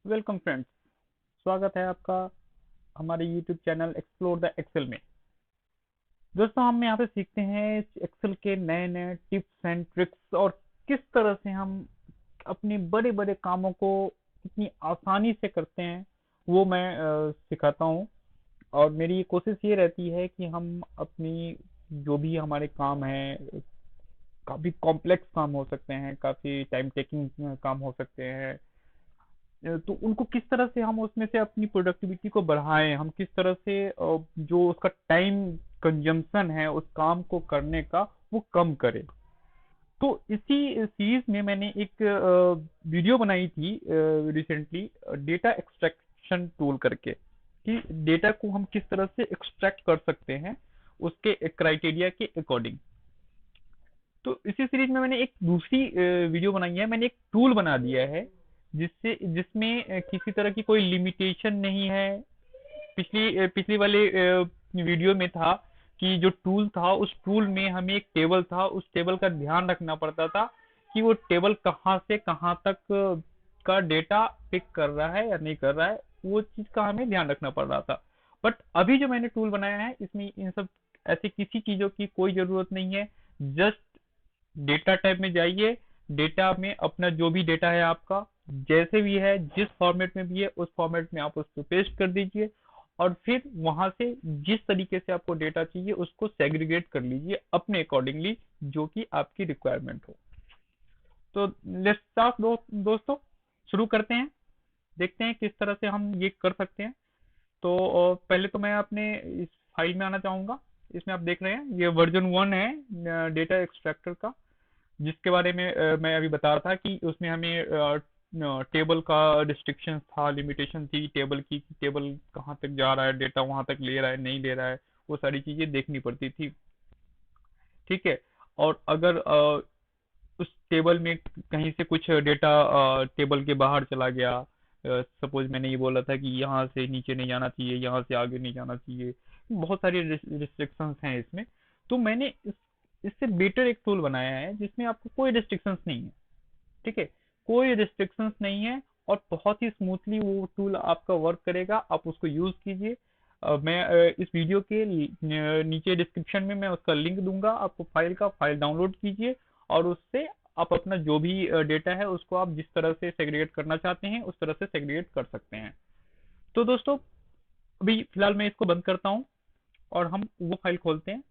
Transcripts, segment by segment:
Welcome friends. स्वागत है आपका हमारे YouTube channel explore the Excel में। दोस्तों, हम यहाँ पे सीखते हैं एक्सेल के नए नए टिप्स एंड ट्रिक्स और किस तरह से हम अपने बड़े बड़े कामों को कितनी आसानी से करते हैं, वो मैं सिखाता हूँ। और मेरी कोशिश ये रहती है कि हम अपनी जो भी हमारे काम हैं, काफ़ी कॉम्प्लेक्स काम हो सकते हैं, काफ़ी टाइम टेकिंग काम हो सकते हैं, तो उनको किस तरह से हम उसमें से अपनी प्रोडक्टिविटी को बढ़ाएं, हम किस तरह से जो उसका टाइम कंजम्पशन है उस काम को करने का वो कम करें। तो इसी सीरीज में मैंने एक वीडियो बनाई थी रिसेंटली, डेटा एक्सट्रैक्शन टूल करके, कि डेटा को हम किस तरह से एक्सट्रैक्ट कर सकते हैं उसके क्राइटेरिया के अकॉर्डिंग। तो इसी सीरीज में मैंने एक दूसरी वीडियो बनाई है, मैंने एक टूल बना दिया है जिसमें किसी तरह की कोई लिमिटेशन नहीं है। पिछली वाले वीडियो में था कि जो टूल था उस टूल में हमें एक टेबल था, उस टेबल का ध्यान रखना पड़ता था कि वो टेबल कहाँ से कहाँ तक का डेटा पिक कर रहा है या नहीं कर रहा है, वो चीज का हमें ध्यान रखना पड़ रहा था। बट अभी जो मैंने टूल बनाया है इसमें इन सब ऐसी किसी चीजों की कोई जरूरत नहीं है। जस्ट डेटा टैब में जाइए, डेटा में अपना जो भी डेटा है आपका, जैसे भी है, जिस फॉर्मेट में भी है, उस फॉर्मेट में आप उसको पेस्ट कर दीजिए और फिर वहां से जिस तरीके से आपको डेटा चाहिए उसको सेग्रीगेट कर लीजिए अपने अकॉर्डिंगली, जो कि आपकी रिक्वायरमेंट हो। तो लेट्स स्टार्ट दोस्तों, शुरू करते हैं, देखते हैं किस तरह से हम ये कर सकते हैं। तो पहले तो मैं अपने इस फाइल में आना चाहूंगा। इसमें आप देख रहे हैं ये वर्जन 1 है डेटा एक्सट्रैक्टर का, जिसके बारे में मैं अभी बता रहा था कि उसमें हमें टेबल का रिस्ट्रिक्शन था, लिमिटेशन थी टेबल की, कि टेबल कहाँ तक जा रहा है, डेटा वहां तक ले रहा है नहीं ले रहा है, वो सारी चीजें देखनी पड़ती थी। ठीक है। और अगर उस टेबल में कहीं से कुछ डेटा टेबल के बाहर चला गया, सपोज मैंने ये बोला था कि यहाँ से नीचे नहीं जाना चाहिए, यहाँ से आगे नहीं जाना चाहिए, बहुत सारी रिस्ट्रिक्शंस हैं इसमें। तो मैंने इससे बेटर एक टूल बनाया है जिसमें आपको कोई रिस्ट्रिक्शंस नहीं है। ठीक है, कोई रिस्ट्रिक्शंस नहीं है और बहुत ही स्मूथली वो टूल आपका वर्क करेगा। आप उसको यूज कीजिए। मैं इस वीडियो के नीचे डिस्क्रिप्शन में मैं उसका लिंक दूंगा, आपको फाइल डाउनलोड कीजिए और उससे आप अपना जो भी डेटा है उसको आप जिस तरह से सेग्रीगेट करना चाहते हैं उस तरह से सेग्रीगेट कर सकते हैं। तो दोस्तों, अभी फिलहाल मैं इसको बंद करता हूँ और हम वो फाइल खोलते हैं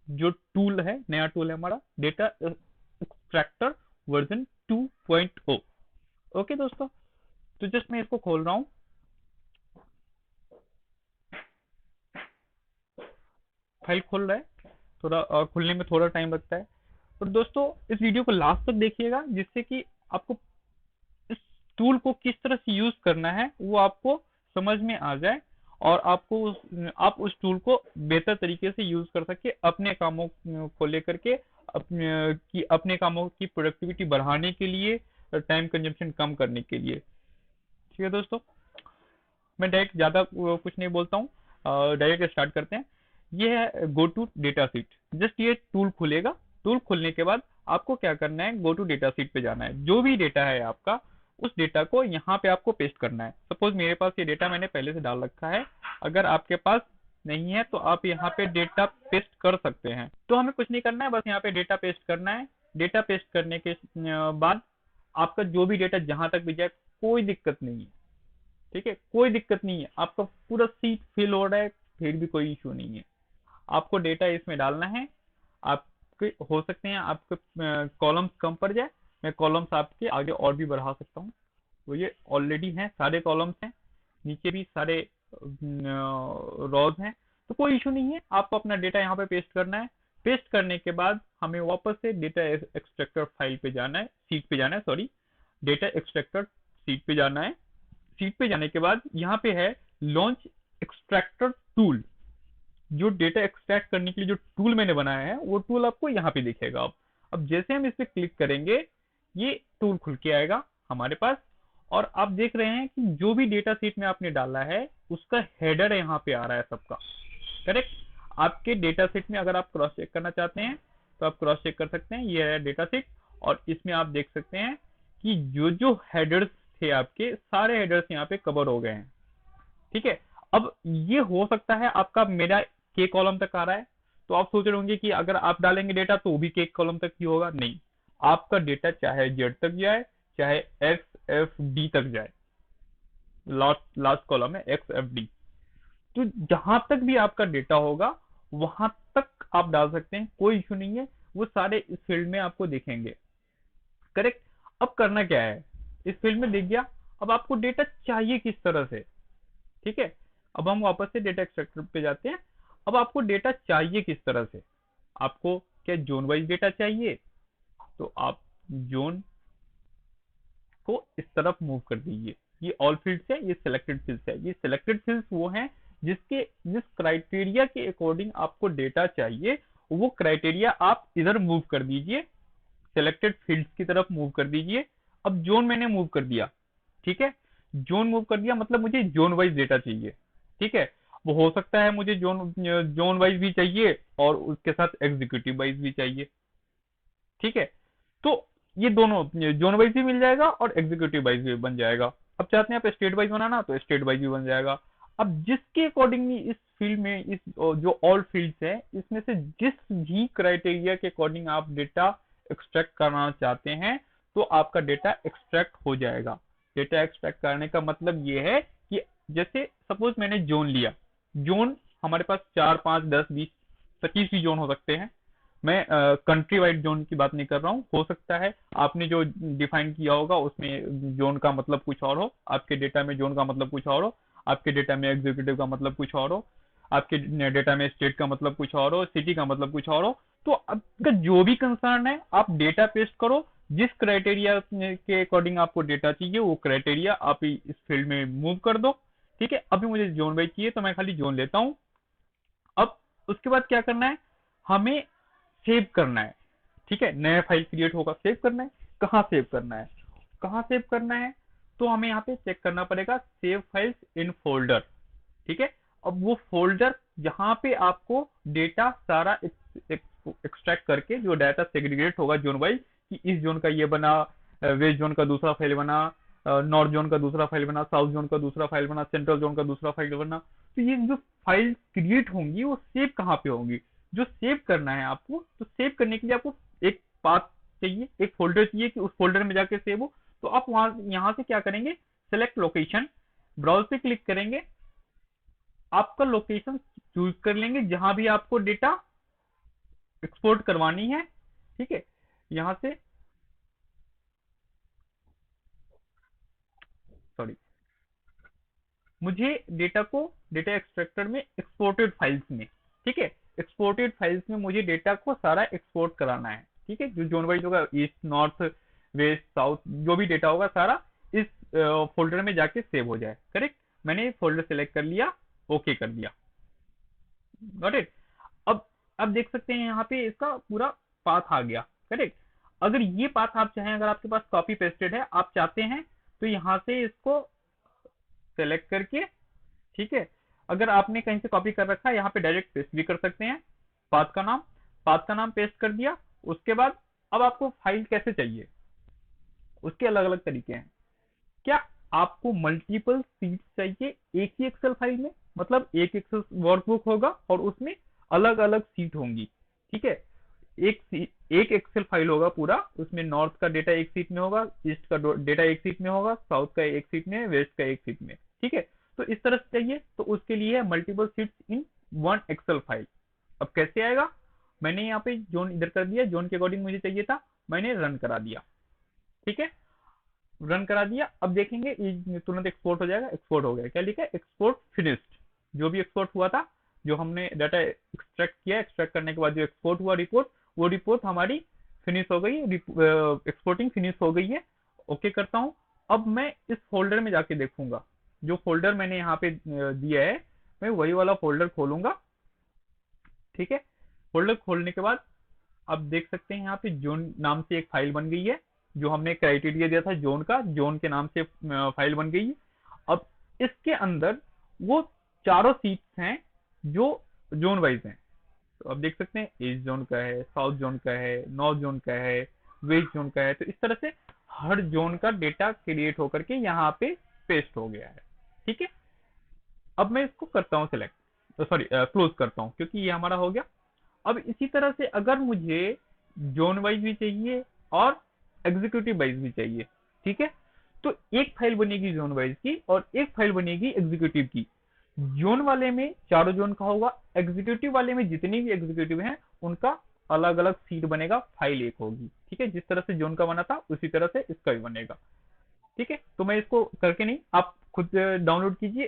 जो टूल है, नया टूल है हमारा, डेटा एक्सट्रैक्टर वर्जन 2.0। ओके दोस्तों, तो जस्ट मैं इसको खोल रहा हूँ। फाइल खोल रहा है, थोड़ा खुलने में थोड़ा टाइम लगता है। और दोस्तों, इस वीडियो को लास्ट तक देखिएगा जिससे कि आपको इस टूल को किस तरह से यूज करना है वो आपको समझ में आ जाए और आप उस टूल को बेहतर तरीके से यूज कर सके अपने कामों को लेकर के, अपने कामों की प्रोडक्टिविटी बढ़ाने के लिए, टाइम कंजम्पशन कम करने के लिए। ठीक है दोस्तों, मैं डायरेक्ट ज़्यादा कुछ नहीं बोलता हूँ, डायरेक्ट स्टार्ट करते हैं। ये है go to data sheet. Just ये टूल खुलेगा, टूल खुलने के बाद आपको क्या करना है, गो टू डेटा सीट पे जाना है। जो भी डेटा है आपका उस डेटा को यहाँ पे आपको पेस्ट करना है। सपोज मेरे पास ये डेटा मैंने पहले से डाल रखा है, अगर आपके पास नहीं है तो आप यहाँ पे डेटा पेस्ट कर सकते हैं। तो हमें कुछ नहीं करना है, बस यहाँ पे डेटा पेस्ट करना है। डेटा पेस्ट करने के बाद आपका जो भी डेटा जहां तक भी जाए कोई दिक्कत नहीं है। ठीक है, कोई दिक्कत नहीं है, आपका पूरा सीट फिल हो रहा है फिर भी कोई इशू नहीं है। आपको डेटा इसमें डालना है। आपके हो सकते हैं आपके कॉलम्स कम पड़ जाए, मैं कॉलम्स आपके आगे और भी बढ़ा सकता हूँ। तो ये ऑलरेडी हैं, सारे कॉलम्स हैं, नीचे भी सारे रॉज हैं, तो कोई इशू नहीं है। आपको अपना डेटा यहाँ पे पेस्ट करना है। पेस्ट करने के बाद हमें वापस से डेटा एक्सट्रैक्टर फाइल पे जाना है, सीट पे जाना है, सॉरी, डेटा एक्सट्रैक्टर सीट पे जाना है। सीट पे जाने के बाद यहाँ पे है लॉन्च एक्सट्रैक्टर टूल। जो डेटा एक्सट्रैक्ट करने के लिए जो टूल मैंने बनाया है वो टूल आपको यहाँ पे दिखेगा। अब जैसे हम इस पे क्लिक करेंगे ये टूल खुल के आएगा हमारे पास, और आप देख रहे हैं कि जो भी डेटा सीट में आपने डाला है उसका हेडर यहाँ पे आ रहा है सबका। करेक्ट। आपके डेटा सेट में अगर आप क्रॉस चेक करना चाहते हैं तो आप क्रॉस चेक कर सकते हैं। ये है डेटा सेट और इसमें आप देख सकते हैं कि जो जो हेडर्स थे आपके सारे हेडर्स यहाँ पे कवर हो गए हैं। ठीक है, अब ये हो सकता है आपका मेरा के कॉलम तक आ रहा है, तो आप सोच रहे होंगे कि अगर आप डालेंगे डेटा तो वो भी के कॉलम तक ही होगा। नहीं, आपका डेटा चाहे जेड तक जाए, चाहे एक्स एफ डी तक जाए, लास्ट लास्ट कॉलम है एक्स एफ डी, तो जहां तक भी आपका डेटा होगा वहां तक आप डाल सकते हैं, कोई इशू नहीं है, वो सारे इस फील्ड में आपको दिखेंगे। करेक्ट। अब करना क्या है, इस फील्ड में दिख गया, अब आपको डेटा चाहिए किस तरह से। ठीक है, अब हम वापस से डेटा एक्सट्रैक्टर पे जाते हैं। अब आपको डेटा चाहिए किस तरह से, आपको क्या जोन वाइज डेटा चाहिए, तो आप जोन को इस तरफ मूव कर दीजिए। ये ऑल फील्ड्स है, ये सिलेक्टेड फील्ड्स है। ये सिलेक्टेड फील्ड्स वो हैं जिस क्राइटेरिया के अकॉर्डिंग आपको डेटा चाहिए, वो क्राइटेरिया आप इधर मूव कर दीजिए, सिलेक्टेड फील्ड्स की तरफ मूव कर दीजिए। अब जोन मैंने मूव कर दिया, ठीक है, जोन मूव कर दिया मतलब मुझे जोन वाइज डेटा चाहिए। ठीक है, वो हो सकता है मुझे जोन जोन वाइज भी चाहिए और उसके साथ एग्जीक्यूटिव वाइज भी चाहिए। ठीक है, तो ये दोनों जोन वाइज भी मिल जाएगा और एग्जीक्यूटिव वाइज भी बन जाएगा। अब चाहते हैं आप स्टेट वाइज बनाना, तो स्टेट वाइज भी बन जाएगा। अब जिसके अकॉर्डिंगली इस फील्ड में, इस जो ऑल फील्ड्स है, इसमें से जिस भी क्राइटेरिया के अकॉर्डिंग आप डेटा एक्सट्रैक्ट करना चाहते हैं, तो आपका डेटा एक्सट्रैक्ट हो जाएगा। डेटा एक्सट्रैक्ट करने का मतलब ये है कि जैसे सपोज मैंने जोन लिया, जोन हमारे पास 4 5 10 20 25 भी जोन हो सकते हैं। मैं कंट्री वाइड जोन की बात नहीं कर रहा हूँ, हो सकता है आपने जो डिफाइन किया होगा उसमें जोन का मतलब कुछ और हो, आपके डेटा में जोन का मतलब कुछ और हो, आपके डेटा में एग्जीक्यूटिव का मतलब कुछ और हो, आपके डेटा में स्टेट का मतलब कुछ और हो, सिटी का मतलब कुछ और हो। तो आपका जो भी कंसर्न है आप डेटा पेस्ट करो, जिस क्राइटेरिया के अकॉर्डिंग आपको डेटा चाहिए वो क्राइटेरिया आप इस फील्ड में मूव कर दो। ठीक है, अभी मुझे जोन वाइज चाहिए तो मैं खाली जोन लेता हूँ। अब उसके बाद क्या करना है, हमें सेव करना है। ठीक है, नया फाइल क्रिएट होगा, सेव करना है। कहाँ सेव करना है, कहाँ सेव करना है, तो हमें यहाँ पे चेक करना पड़ेगा सेव फाइल्स इन फोल्डर। ठीक है, अब वो फोल्डर जहां पे आपको डेटा सारा एक्सट्रैक्ट करके जो डाटा सेग्रीगेट होगा जोन वाइज, कि इस जोन का ये बना, वेस्ट जोन का दूसरा फाइल बना, नॉर्थ जोन का दूसरा फाइल बना, साउथ जोन का दूसरा फाइल बना, सेंट्रल जोन का दूसरा फाइल बना। तो ये जो फाइल क्रिएट होंगी वो सेव कहाँ पे होंगी, जो सेव करना है आपको, तो सेव करने के लिए आपको एक पाथ चाहिए, एक फोल्डर चाहिए कि उस फोल्डर में जाके सेव हो। तो आप वहां यहाँ से क्या करेंगे, सेलेक्ट लोकेशन, ब्राउज पे क्लिक करेंगे, आपका लोकेशन चूज कर लेंगे जहां भी आपको डेटा एक्सपोर्ट करवानी है। ठीक है, यहां से सॉरी, मुझे डेटा को डेटा एक्सट्रैक्टर में एक्सपोर्टेड फाइल्स में, ठीक है, एक्सपोर्टेड फाइल्स में मुझे डेटा को सारा एक्सपोर्ट कराना है। ठीक है, जो जोन वाइज होगा, ईस्ट नॉर्थ वेस्ट साउथ जो भी डेटा होगा सारा इस फोल्डर में जाके सेव हो जाए। करेक्ट, मैंने फोल्डर सेलेक्ट कर लिया, ओके कर दिया। Got it. अब देख सकते हैं यहाँ पे इसका पूरा पाथ आ गया। करेक्ट, अगर ये पाथ आप चाहें, अगर आपके पास कॉपी पेस्टेड है आप चाहते हैं, तो यहाँ से इसको सेलेक्ट करके, ठीक है, अगर आपने कहीं से कॉपी कर रखा है यहाँ पे डायरेक्ट पेस्ट भी कर सकते हैं। पाथ का नाम पेस्ट कर दिया। उसके बाद अब आपको फाइल कैसे चाहिए, उसके अलग अलग तरीके हैं। क्या आपको मल्टीपल सीट चाहिए एक ही एक्सेल फाइल में, मतलब एक एक्सेल वर्कबुक होगा और उसमें अलग अलग सीट होंगी। ठीक है, एक एक्सेल फाइल होगा पूरा, उसमें नॉर्थ का डेटा एक सीट में होगा, ईस्ट का डेटा एक सीट में होगा, साउथ का एक सीट में, वेस्ट का एक सीट में। ठीक है, तो इस तरह से चाहिए तो उसके लिए है multiple sheets in one Excel file. अब कैसे आएगा, मैंने यहाँ पे जोन इधर कर दिया, जोन के अकॉर्डिंग मुझे चाहिए था, मैंने रन करा दिया। ठीक है, रन करा दिया। अब देखेंगे ये तुरंत एक्सपोर्ट हो जाएगा। एक्सपोर्ट हो गया, क्या लिखा है, एक्सपोर्ट फिनिश्ड। जो भी एक्सपोर्ट हुआ था, जो हमने डाटा एक्सट्रैक्ट किया, एक्सट्रैक्ट करने के बाद जो एक्सपोर्ट हुआ रिपोर्ट, वो रिपोर्ट हमारी फिनिश हो गई, एक्सपोर्टिंग फिनिश हो गई है। ओके करता हूँ। अब मैं इस फोल्डर में जाके देखूंगा, जो फोल्डर मैंने यहाँ पे दिया है, मैं वही वाला फोल्डर खोलूंगा। ठीक है, फोल्डर खोलने के बाद आप देख सकते हैं यहाँ पे जोन नाम से एक फाइल बन गई है, जो हमने क्राइटेरिया दिया था जोन का, जोन के नाम से फाइल बन गई है। अब इसके अंदर वो चारों सीट्स हैं जो जोन वाइज हैं। तो आप देख सकते हैं ईस्ट जोन का है, साउथ जोन का है, नॉर्थ जोन का है, वेस्ट जोन का है। तो इस तरह से हर जोन का डेटा क्रिएट होकर के यहाँ पे पेस्ट हो गया है। ठीक है, अब मैं इसको करता हूँ सिलेक्ट, सॉरी क्लोज करता हूँ, क्योंकि ये हमारा हो गया। अब इसी तरह से अगर मुझे जोन वाइज भी चाहिए और एग्जीक्यूटिव वाइज भी चाहिए, ठीक है, तो एक फाइल बनेगी जोन वाइज की और एक फाइल बनेगी एग्जीक्यूटिव की। जोन वाले में चारों जोन का होगा, एग्जीक्यूटिव वाले में जितने भी एग्जीक्यूटिव हैं उनका अलग अलग सीट बनेगा, फाइल एक होगी। ठीक है, जिस तरह से जोन का बना था उसी तरह से इसका भी बनेगा। ठीक है, तो मैं इसको करके नहीं, आप खुद डाउनलोड कीजिए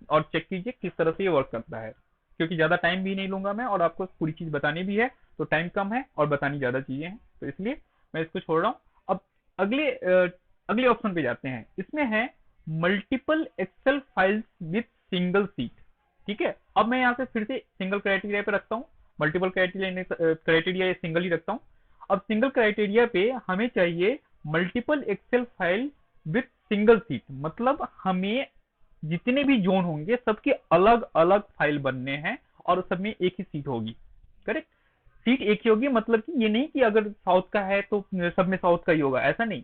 और चेक कीजिए किस तरह से ये वर्क करता है, क्योंकि ज्यादा टाइम भी नहीं लूंगा मैं और आपको पूरी चीज बतानी भी है, तो टाइम कम है और बतानी ज्यादा चीजें हैं, तो इसलिए मैं इसको छोड़ रहा हूँ। अब अगले ऑप्शन पे जाते हैं। इसमें है multiple Excel files with single sheet. ठीक है, अब मैं यहाँ से फिर से सिंगल क्राइटेरिया पे रखता हूँ, मल्टीपल क्राइटेरिया सिंगल ही रखता हूँ। अब सिंगल क्राइटेरिया पे हमें चाहिए multiple Excel file with single sheet, मतलब हमें जितने भी जोन होंगे सबके अलग अलग फाइल बनने हैं और सब में एक ही सीट होगी। करेक्ट, सीट एक ही होगी, मतलब कि ये नहीं कि अगर साउथ का है तो सब में साउथ का ही होगा, ऐसा नहीं।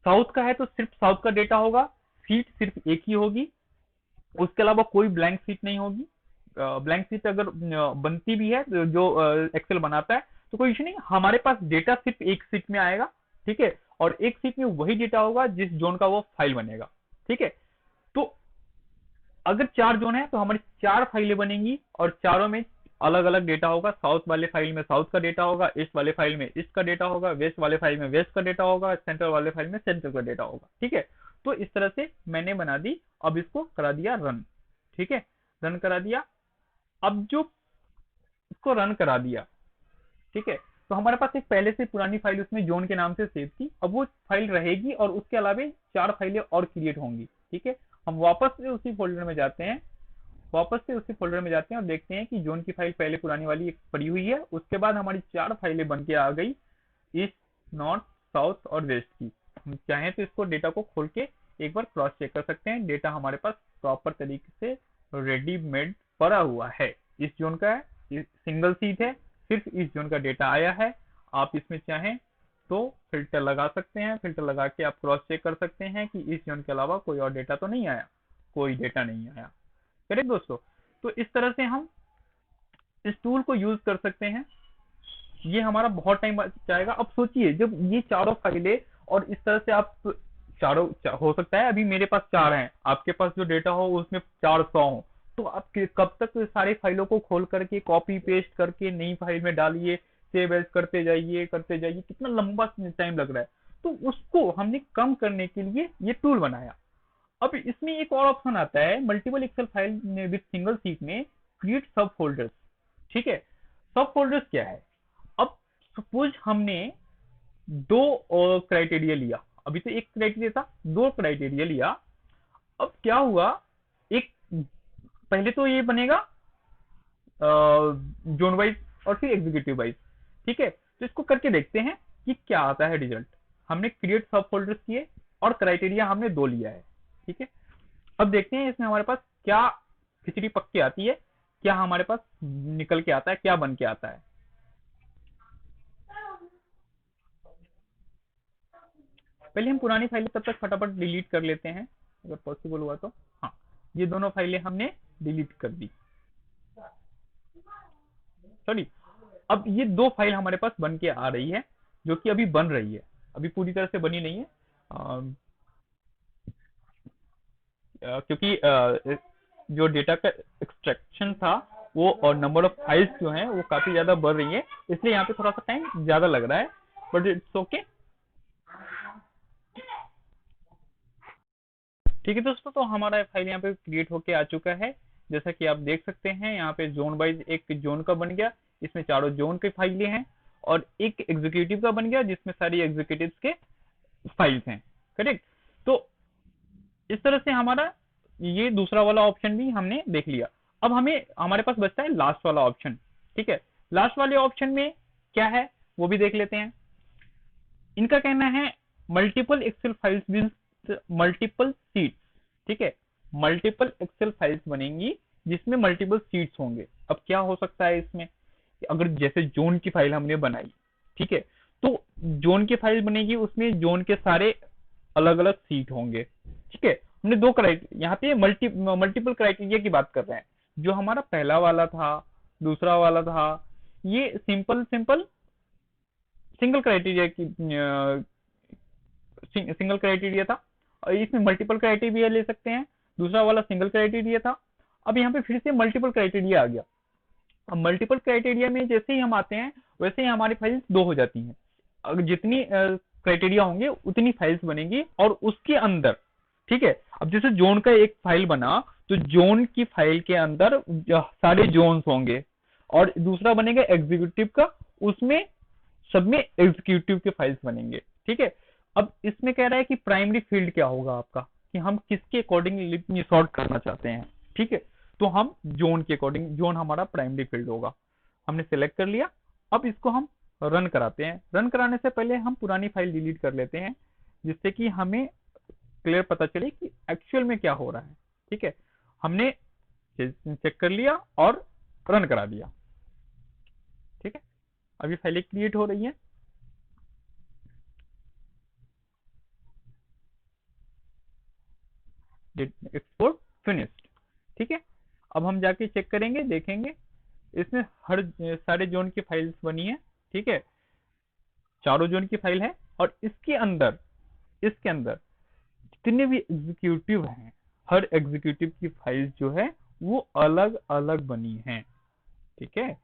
साउथ का है तो सिर्फ साउथ का डेटा होगा, सीट सिर्फ एक ही होगी, उसके अलावा कोई ब्लैंक सीट नहीं होगी। ब्लैंक सीट अगर बनती भी है जो एक्सेल बनाता है तो कोई इशू नहीं, हमारे पास डेटा सिर्फ एक सीट में आएगा। ठीक है, और एक सीट में वही डेटा होगा जिस जोन का वो फाइल बनेगा। ठीक है, तो अगर चार जोन है तो हमारी चार फाइलें बनेंगी और चारों में अलग अलग डेटा होगा। साउथ वाले फाइल में साउथ का डेटा होगा, ईस्ट वाले फाइल में ईस्ट का डेटा होगा, वेस्ट वाले फाइल में वेस्ट का डेटा होगा, सेंट्रल वाले फाइल में सेंट्रल का डेटा होगा। ठीक है, तो इस तरह से मैंने बना दी। अब इसको करा दिया रन। ठीक है, रन करा दिया। अब जो इसको रन करा दिया, ठीक है, तो हमारे पास एक पहले से पुरानी फाइल उसमें जोन के नाम से सेव थी, अब वो फाइल रहेगी और उसके अलावा चार फाइलें और क्रिएट होंगी। ठीक है, हम वापस से उसी फोल्डर में जाते हैं, और देखते हैं कि जोन की फाइल पहले पुरानी वाली एक पड़ी हुई है, उसके बाद हमारी चार फाइलें बन के आ गई, ईस्ट, नॉर्थ, साउथ और वेस्ट की। हम चाहें तो इसको डेटा को खोल के एक बार क्रॉस चेक कर सकते हैं। डेटा हमारे पास प्रॉपर तरीके से रेडीमेड पड़ा हुआ है। इस जोन का है, सिंगल सीट है, सिर्फ इस जोन का डेटा आया है। आप इसमें चाहें तो फिल्टर लगा सकते हैं, फिल्टर लगा के आप क्रॉस चेक कर सकते हैं कि इस जोन के अलावा कोई और डेटा तो नहीं आया, कोई डेटा नहीं आया। करेक्ट दोस्तों, तो इस तरह से हम इस टूल को यूज कर सकते हैं। ये हमारा बहुत टाइम जाएगा। अब सोचिए जब ये चारों फाइलें और इस तरह से आप हो सकता है अभी मेरे पास चार हैं, आपके पास जो डेटा हो उसमें 400 हो, तो आप कब तक सारे फाइलों को खोल करके कॉपी पेस्ट करके नई फाइल में डालिए, सेव एज करते जाइए, कितना लंबा टाइम लग रहा है। तो उसको हमने कम करने के लिए ये टूल बनाया। अब इसमें एक और ऑप्शन आता है multiple Excel file with single sheet में, क्रिएट सब फोल्डर्स। ठीक है, सब फोल्डर्स क्या है? अब सपोज हमने दो क्राइटेरिया लिया, अभी तो एक क्राइटेरिया था, दो क्राइटेरिया लिया। अब क्या हुआ, एक पहले तो ये बनेगा जोन वाइज और फिर एग्जीक्यूटिव वाइज। ठीक है, तो इसको करके देखते हैं कि क्या आता है रिजल्ट। हमने क्रिएट सब फोल्डर्स किए और क्राइटेरिया हमने दो लिया है। ठीक है, अब देखते हैं इसमें हमारे पास क्या खिचड़ी पक के आती है, क्या हमारे पास निकल के आता है, क्या बन के आता है। पहले हम पुरानी फाइलें तब तक फटाफट डिलीट कर लेते हैं अगर पॉसिबल हुआ तो। हाँ, ये दोनों फाइलें हमने डिलीट कर दी। सॉरी, अब ये दो फाइल हमारे पास बन के आ रही है, जो कि अभी बन रही है, अभी पूरी तरह से बनी नहीं है, क्योंकि जो डेटा का एक्सट्रैक्शन था वो और नंबर ऑफ फाइल्स जो हैं वो काफी ज्यादा बढ़ रही है, इसलिए यहाँ पे थोड़ा सा टाइम ज्यादा लग रहा है, बट इट्स ओके। ठीक है दोस्तों, तो हमारा फाइल यहाँ पे क्रिएट होके आ चुका है। जैसा कि आप देख सकते हैं यहाँ पे जोन वाइज एक जोन का बन गया, इसमें चारों जोन की फाइलें हैं, और एक एग्जीक्यूटिव का बन गया जिसमें सारी एग्जीक्यूटिव के फाइल्स हैं। करेक्ट, तो इस तरह से हमारा ये दूसरा वाला ऑप्शन भी हमने देख लिया। अब हमें हमारे पास बचता है लास्ट वाला ऑप्शन। ठीक है, लास्ट वाले ऑप्शन में क्या है वो भी देख लेते हैं। इनका कहना है multiple Excel files with multiple sheets. ठीक है, मल्टीपल एक्सेल फाइल्स बनेंगी जिसमें मल्टीपल सीट्स होंगे। अब क्या हो सकता है इसमें, अगर जैसे जोन की फाइल हमने बनाई, ठीक है, तो जोन की फाइल बनेगी, उसमें जोन के सारे अलग अलग सीट होंगे। ठीक है, हमने दो क्राइटेरिया यहाँ पे मल्टीपल क्राइटेरिया की बात कर रहे हैं। जो हमारा पहला वाला था, दूसरा वाला था, ये सिंपल सिंपल सिंगल क्राइटेरिया की सिंगल क्राइटेरिया था, और इसमें मल्टीपल क्राइटेरिया ले सकते हैं। दूसरा वाला सिंगल क्राइटेरिया था। अब यहाँ पे फिर से मल्टीपल क्राइटेरिया आ गया। अब मल्टीपल क्राइटेरिया में जैसे ही हम आते हैं, वैसे ही हमारी फाइल्स दो हो जाती हैं। अगर जितनी क्राइटेरिया होंगे उतनी फाइल्स बनेंगी, और उसके अंदर, ठीक है, अब जैसे जोन का एक फाइल बना, तो जोन की फाइल के अंदर सारे जोन्स होंगे, और दूसरा बनेगा एग्जीक्यूटिव का, उसमें सब में एग्जीक्यूटिव के फाइल्स बनेंगे। ठीक है, अब इसमें कह रहा है कि प्राइमरी फील्ड क्या होगा आपका, कि हम किसके अकॉर्डिंग सॉर्ट करना चाहते हैं। ठीक है, तो हम जोन के अकॉर्डिंग, जोन हमारा प्राइमरी फील्ड होगा। हमने सिलेक्ट कर लिया। अब इसको हम रन कराते हैं। रन कराने से पहले हम पुरानी फाइल डिलीट कर लेते हैं, जिससे कि हमें क्लियर पता चले कि एक्चुअल में क्या हो रहा है। ठीक है, हमने चेक कर लिया और रन करा दिया। ठीक है, अभी फाइलें क्रिएट हो रही है। Export finished. ठीक है, अब हम जाके चेक करेंगे, देखेंगे इसमें हर सारे जोन की फाइल्स बनी है। ठीक है, चारों जोन की फाइल है, और इसके अंदर जितने भी एग्जीक्यूटिव हैं, हर एग्जीक्यूटिव की फाइल्स जो है वो अलग अलग बनी है। ठीक है,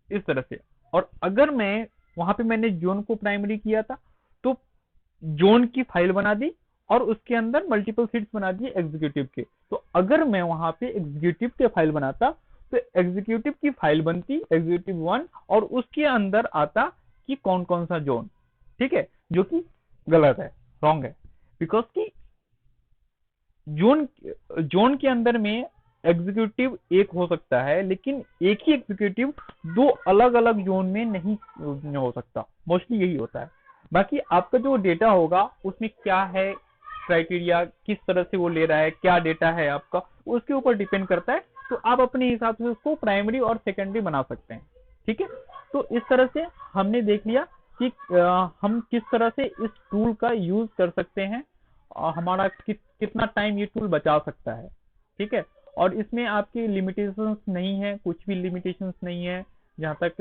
इस तरह से। और अगर मैं वहां पे मैंने जोन को प्राइमरी किया था, तो जोन की फाइल बना दी, और उसके अंदर मल्टीपल सीट्स बना दिए एग्जीक्यूटिव के। तो अगर मैं वहां पे एग्जीक्यूटिव के फाइल बनाता, तो एग्जीक्यूटिव की फाइल बनती एग्जीक्यूटिव 1, और उसके अंदर आता कि कौन कौन सा जोन। ठीक है, जो कि गलत है, रॉन्ग है। बिकॉज कि जोन जोन के अंदर में एग्जीक्यूटिव एक हो सकता है, लेकिन एक ही एग्जीक्यूटिव दो अलग अलग जोन में नहीं हो सकता। मोस्टली यही होता है। बाकी आपका जो डेटा होगा उसमें क्या है, क्राइटेरिया किस तरह से वो ले रहा है, क्या डेटा है आपका, उसके ऊपर डिपेंड करता है। तो आप अपने हिसाब से उसको प्राइमरी और सेकेंडरी बना सकते हैं। ठीक है, तो इस तरह से हमने देख लिया कि हम किस तरह से इस टूल का यूज कर सकते हैं, हमारा कितना टाइम ये टूल बचा सकता है। ठीक है, और इसमें आपकी लिमिटेशंस नहीं है, कुछ भी लिमिटेशंस नहीं है। जहां तक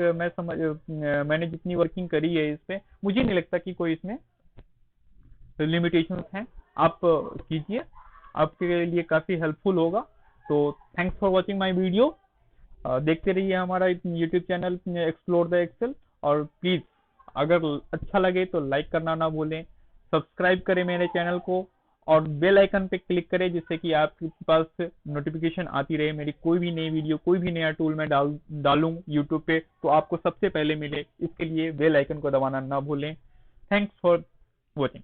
मैंने जितनी वर्किंग करी है इस पे, मुझे नहीं लगता कि कोई इसमें लिमिटेशंस हैं। आप कीजिए, आपके लिए काफी हेल्पफुल होगा। तो thanks for watching my video. देखते रहिए हमारा YouTube channel explore the Excel, और प्लीज अगर अच्छा लगे तो लाइक करना ना भूलें, सब्सक्राइब करें मेरे चैनल को, और बेल आइकन पे क्लिक करें, जिससे कि आपके पास नोटिफिकेशन आती रहे। मेरी कोई भी नई वीडियो, कोई भी नया टूल मैं डालूं यूट्यूब पे, तो आपको सबसे पहले मिले। इसके लिए बेल आइकन को दबाना ना भूलें। Thanks for watching.